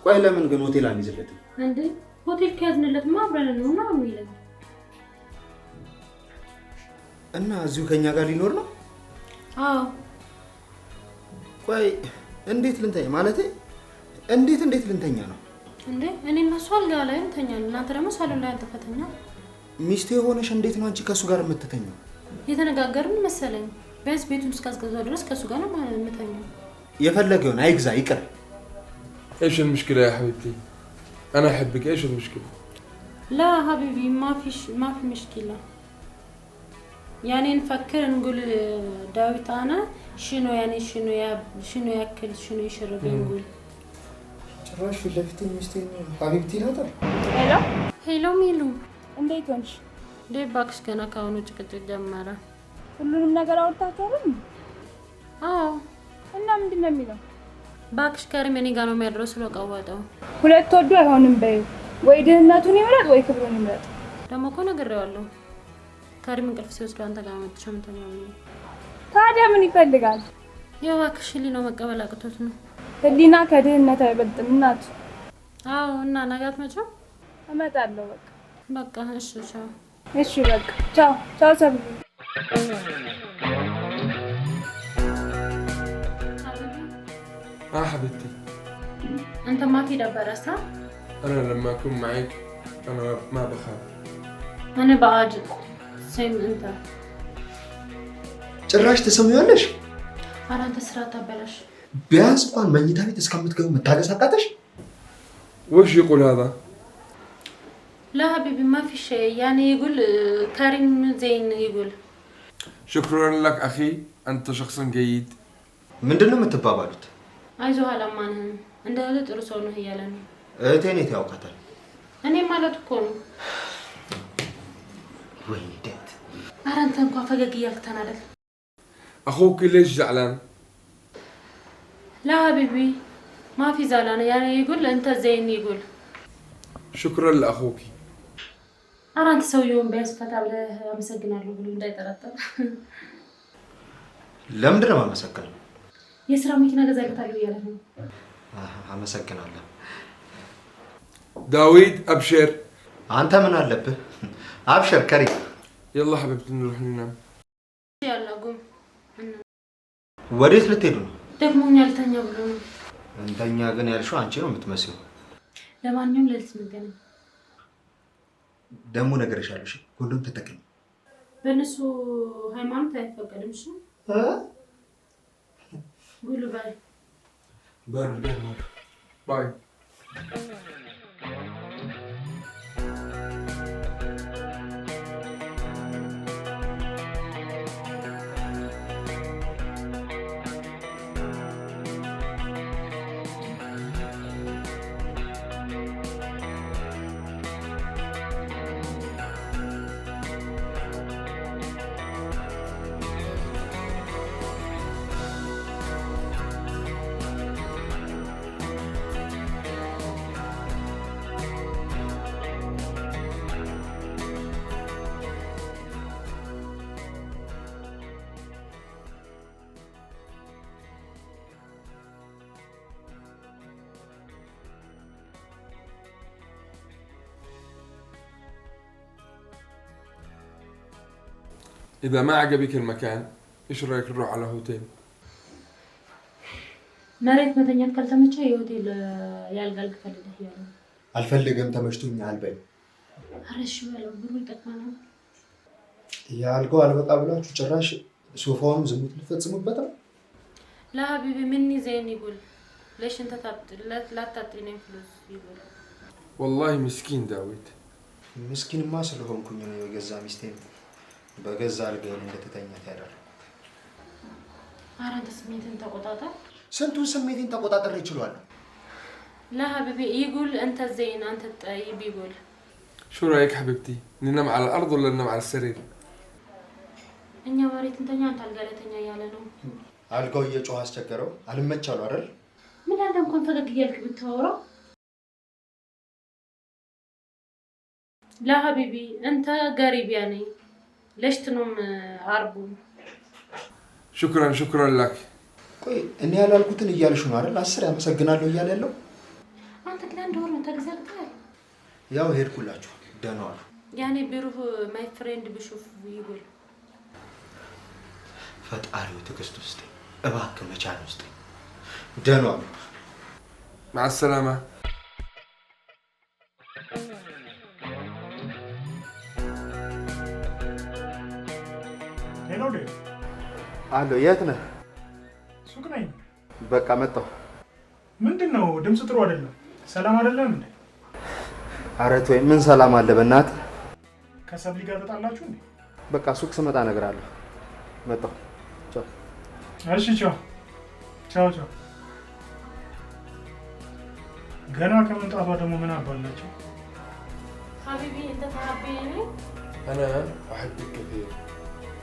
ቆይ ለምን ግን ሆቴል አንይዝለትም እንዴ? ሆቴል ከያዝንለትማ አብረን ነው እና የሚለው እና እዚሁ ከኛ ጋር ሊኖር ነው? አዎ። ቆይ እንዴት ልንተኛ ማለት እንዴት ልንተኛ ነው እንዴ? እኔ እና እሱ አልጋ ላይ እንተኛለን። እናንተ ደግሞ ሳሎን ላይ አንተፈተኛ። ሚስቴ ሆነሽ እንዴት ነው አንቺ ከሱ ጋር የምትተኛው? የተነጋገርን መሰለኝ። ቢያንስ ቤቱን እስካስገዛው ድረስ ከሱ ጋር ነው ማለት የምተኛው። የፈለገውን አይግዛ ይቅር። ايش المشكلة يا حبيبتي؟ أنا أحبك، ايش المشكلة؟ لا حبيبي ما في مشكلة. يعني نفكر نقول داويت أنا شنو يعني شنو ياكل شنو يشرب نقول. ጭራሽ ፊት ለፊት ሚስቴ ሀቢብቲ ናት። ሄሎ ሚሉ እንዴት ሆንሽ? እባክሽ ገና ካሁኑ ጭቅጭቅ ጀመረ። ሁሉንም ነገር አውርታችኋል? አዎ። እና ምንድን ነው የሚለው? እባክሽ ከሪም እኔ ጋር ነው የሚያድረው ስለቀወጠው። ሁለት ወዶ አይሆንም በይው። ወይ ድህነቱን ይምረጥ ወይ ክብሩን ይምረጥ። ደግሞ እኮ ነግሬዋለሁ። ከሪም እንቅልፍ ሲወስደው አንተ ጋር መጥቼ የምተኛው ነው። ታዲያ ምን ይፈልጋል? ያው እባክሽ ህሊናው መቀበል አቅቶት ነው። ህሊና ከድህነት አይበልጥም እናት። አዎ። እና ነገ አትመጪም? እመጣለሁ በቃ እሺ ቻው። እሺ በቃ ቻው ቻው ሰብሉ። حبيبتي انت ما في دبرة صح؟ أنا لما أكون معك أنا ما بخاف. أنا بعاجل سيم أنت. ጭራሽ ትሰሚያለሽ? ኧረ አንተ ስራ ታበላሽ። ቢያንስ እንኳን መኝታ ቤት እስከምትገቡ መታገስ አቃተሽ? وش يقول هذا؟ لا حبيبي ما في شيء يعني يقول كريم زين يقول. شكرا لك أخي أنت شخص جيد. ምንድን ነው የምትባባሉት? አይዞህ አላማንህም እንደ እህት ጥሩ ሰው ነው እያለ ነው። እህቴን የት ያውቃታል? እኔ ማለት እኮ ነው። ወይኔ ዴት። ኧረ አንተ እንኳን ፈገግ እያልክ ተናደድ። أخوك ليش زعلان؟ لا حبيبي ما في زعلان يعني يقول أنت زين يقول. شكرا لأخوك. ኧረ አንተ ሰውዬውን ቢያንስ ፈታ ብለህ አመሰግናለሁ ብሎ እንዳይጠረጠር። ለምንድን ነው የማመሰግነው? የስራ መኪና ገዛልታለሁ እያለ ነው። አመሰግናለሁ። داوود أبشر. አንተ ምን አለብህ? አብሽር ከሪም። يلا حبيبتي نروح ننام. يلا قوم. ወዴት ልትሄዱ ነው? ደክሞኛል ተኛ ብሎ ነው። እንተኛ ግን ያልሽው አንቺ ነው የምትመስለው። ለማንኛውም ሌሊት እንገናኝ። ደግሞ ነገርሻለሁ። እሺ ኮንዶም ተጠቅሚ። በእነሱ ሃይማኖት አይፈቀድም። እሺ ጉሉ ባይ باي. إذا ما عجبك المكان إيش رأيك نروح على هوتيل؟ መሬት መተኛት ካልተመቸ የሆቴል ያልጋል ክፈልልህ ያለው አልፈልግም ተመችቶኛል በይ አረሽ በለው ብሩ ይጠቅማል ያልጋው አልበቃ ብላችሁ ጭራሽ ሶፋውን ዝሙት ልፈጽሙበት ነው ለሀቢቢ ምን ይዘኝ ይقول ليش انت لا تعطيني فلوس يقول والله مسكين داوود مسكين ما ስለሆንኩኝ ነው የገዛ ሚስቴን በገዛ አልጋዬ እንደተተኛ ታያለህ አራንተ ስሜትን ተቆጣጣ ስንቱን ስሜትን ተቆጣጣሪ ይችላል لا حبيبي يقول انت زين انت طيب يقول شو رايك حبيبتي ننام على الارض ولا ننام على السرير እኛ መሬት እንተኛ አንተ አልጋ ላይ ተኛ ያለ ነው አልጋው እየጮህ አስቸገረው አልመቻሉ አይደል ምን አለ እንኳን ፈገግ እያልክ ብታወራው لا حبيبي انت قريب يعني ليش تنوم عربون شكرا لك ቆይ እኔ ያላልኩትን እያልሽ ነው አይደል 10 ያመሰግናለሁ እያለ ያለው አንተ ግን አንድ ወር ነው ተገዛልታል ያው ሄድኩላችሁ ደህና ዋሉ يعني بيروح ماي فريند بشوف يقول ፈጣሪው ትዕግስት ውስጥ እባክህ መቻል ውስጥ ደህና ዋሉ مع السلامه ሄሎ ዴ አሎ የት ነህ ሱቅ ነኝ በቃ መጣሁ ምንድነው ድምጽ ጥሩ አይደለም ሰላም አይደለም እንዴ ኧረ ተወኝ ምን ሰላም አለ በእናትህ ከሰብሊ ጋር ተጣላችሁ እንዴ በቃ ሱቅ ስመጣ እነግርሃለሁ መጣሁ ቻው እሺ ቻው ገና ከመምጣቷ ደግሞ ምን አባላችሁ حبيبي انت تحبيني انا احبك كثير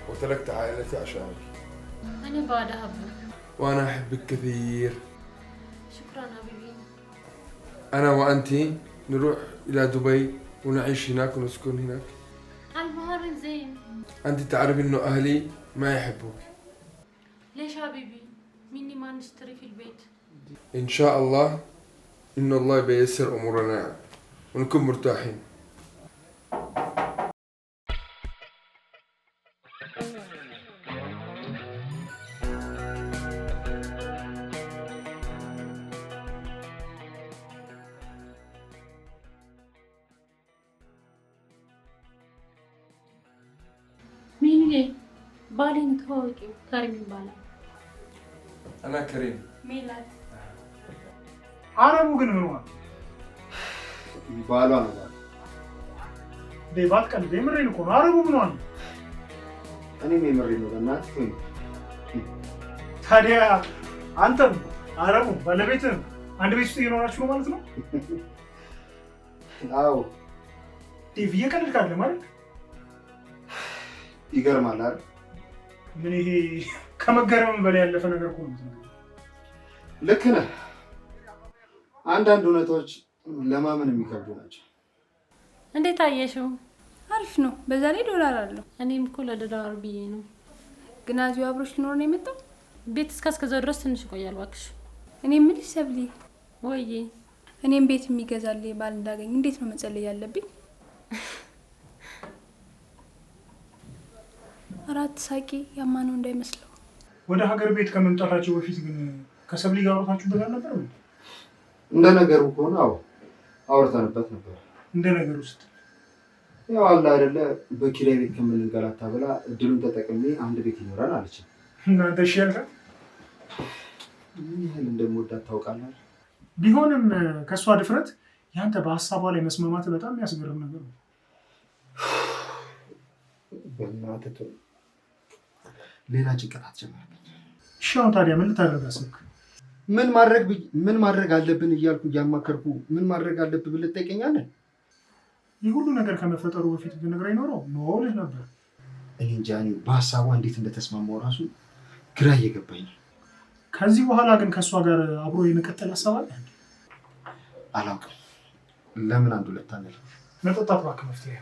وتركت عائلتي عشانك انا بعد احبك وانا احبك كثير شكرا حبيبي انا وانت نروح الى دبي ونعيش هناك ونسكن هناك البحر زين انت تعرف انه اهلي ما يحبوك ليش حبيبي مني ما نشتري في البيت ان شاء الله ان الله بيسر امورنا ونكون مرتاحين بالين تهوكي كريم بالا انا كريم ميلاد አረቡ ግን ምን ሆነ ባሏ ነው ዴባት ቀን በምሬን እኮ ነው አረቡ ምን ሆነ እኔም የምሬን ነው በእናትህ ታዲያ አንተም አረቡ ባለቤትህ አንድ ቤት ውስጥ እየኖራችሁ ነው ማለት ነው አዎ ዲቪ እየቀለድክ አይደል ማለት ይገርማል አይደል ምን ይሄ ከመገረም በላይ ያለፈ ነገር እኮ ነው ልክ ነህ አንዳንድ እውነቶች ለማመን የሚከብዱ ናቸው እንዴት አየሽው አሪፍ ነው በዛ ላይ ዶላር አለው እኔም እኮ ለዶላር ብዬ ነው ግን አዚው አብሮሽ ሊኖር ነው የመጣው ቤት እስከዛው ድረስ ትንሽ ይቆያል እባክሽ እኔ ምልሽ ሰብሊ ወይዬ እኔም ቤት የሚገዛልኝ ባል እንዳገኝ እንዴት ነው መጸለይ ያለብኝ አራት ሳቂ ያማነው እንዳይመስለው ወደ ሀገር ቤት ከመምጣታችሁ በፊት ግን ከሰብሊ ጋር አውርታችሁበት አልነበረም እንደ ነገሩ ከሆነ አውርተንበት ነበር እንደ ነገር ውስጥ ያው አለ አይደለ በኪራይ ቤት ከምንገላታ ብላ እድሉን ተጠቅሜ አንድ ቤት ይኖራል አለች እናንተ እሺ ያልከ ምን ያህል እንደምወዳት ታውቃለህ ቢሆንም ከሷ ድፍረት ያንተ በሐሳቧ ላይ መስማማት በጣም የሚያስገርም ነገር ነው በእናትህ ሌላ ጭንቀት አትጀምር እሺ አሁን ታዲያ ምን ልታደርግ አሰብክ ምን ማድረግ አለብን እያልኩ እያማከርኩ ምን ማድረግ አለብህ ብለህ ትጠይቀኛለህ ይህ ሁሉ ነገር ከመፈጠሩ በፊት ብነግረኝ ኖሮ ልህ ነበር እኔ እንጃ በሐሳቧ እንዴት እንደተስማማው ራሱ ግራ እየገባኝ ነው ከዚህ በኋላ ግን ከሷ ጋር አብሮ የመቀጠል ሐሳብ አለ አላውቅም ለምን አንድ ሁለት አንል መጠጣት እባክህ መፍትሄ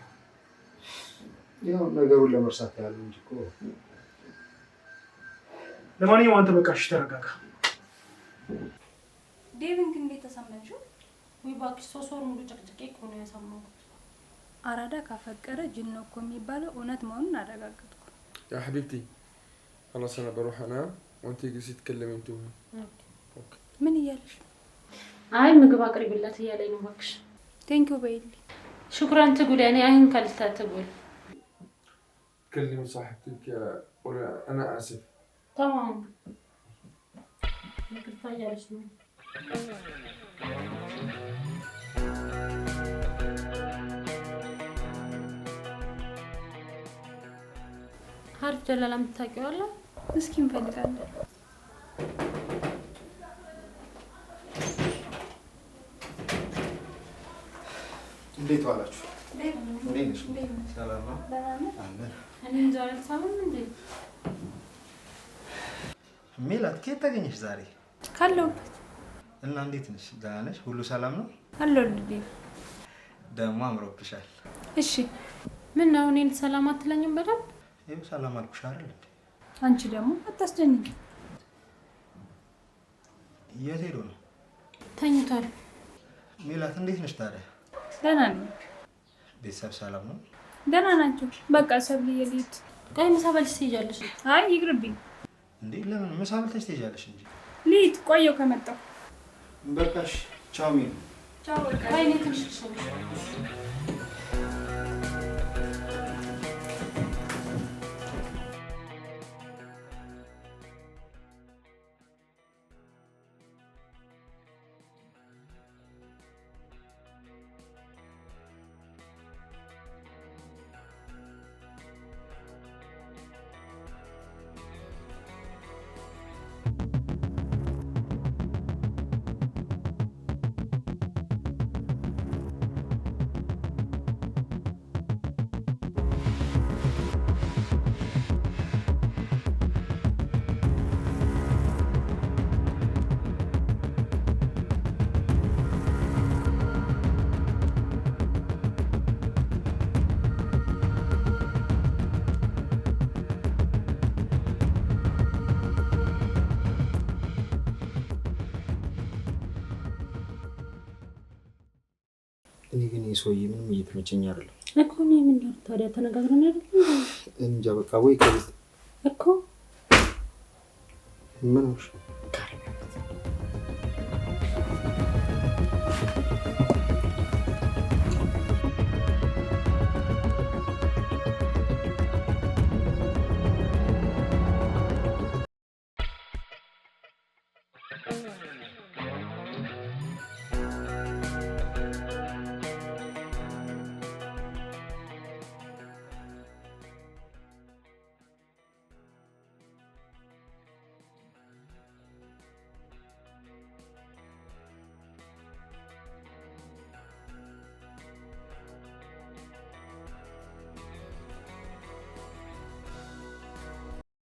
ያው ነገሩን ለመርሳት ያለው እንጂ እኮ ለማንኛውም አንተ በቃ እሺ ተረጋጋ ዴቪን ግን እንዴት ተሰማችሁ ወይ እባክሽ 3 ወር ሙሉ ጨቅጭቄ እኮ ነው ያሳመንኩት አራዳ ካፈቀረ ጅን ነው እኮ የሚባለው እውነት መሆኑን አረጋግጥኩ يا حبيبتي خلاص انا بروح انام وانت جلسي تتكلمي انت ምን እያለሽ? አይ ምግብ አቅርቢላት እያለኝ ነው እባክሽ። ቴንኪው በይልኝ። ሽኩራን ትጉል ያኔ አይን ካልታ ትጉል كلمي صاحبتك ولا انا اسف. تمام. ይቅርታ እያለች ነው። ሀርፍ ጀላላ የምታውቂዋለሁ? እስኪ እንፈልጋለን። እንዴት ዋላችሁ? እንዴት ነሽ? ሰላም ነው? እኔ ዛሬ ሳምንት እንዴ ሜላት ከየት ተገኘሽ ዛሬ? ካለሁበት። እና እንዴት ነሽ? ደህና ነሽ? ሁሉ ሰላም ነው? አለሁልህ። ደግሞ አምሮብሻል። እሺ ምን ነው እኔን ሰላም አትለኝም? በደንብ ይኸው ሰላም አልኩሽ አይደል? አንቺ ደግሞ አታስጨንቂ። የት ሄዶ ነው? ተኝቷል። ሜላት እንዴት ነሽ ታዲያ? ደህና ነኝ። ቤተሰብ ሰላም ነው? ደህና ናቸው። በቃ ሰብልዬ ልሂድ። ቆይ ምሳ በልተሽ ትሄጃለሽ? አይ ይቅርብኝ። እንዴ ለምን? ምሳ በልተሽ ትሄጃለሽ እንጂ። ልሂድ፣ ቆየሁ ከመጣሁ። በቃሽ። ቻው ሚሉ። ቻው። በቃ ቆይ እኔ ትንሽ ልሽኝ። እኔ ግን የሰውዬ ምንም እየተመቸኝ አይደለም እኮ። እኔ ምን ላድርግ ታዲያ? ተነጋግረን አይደል እንጃ። በቃ ወይ ከቤት እኮ ምን ሆነሽ?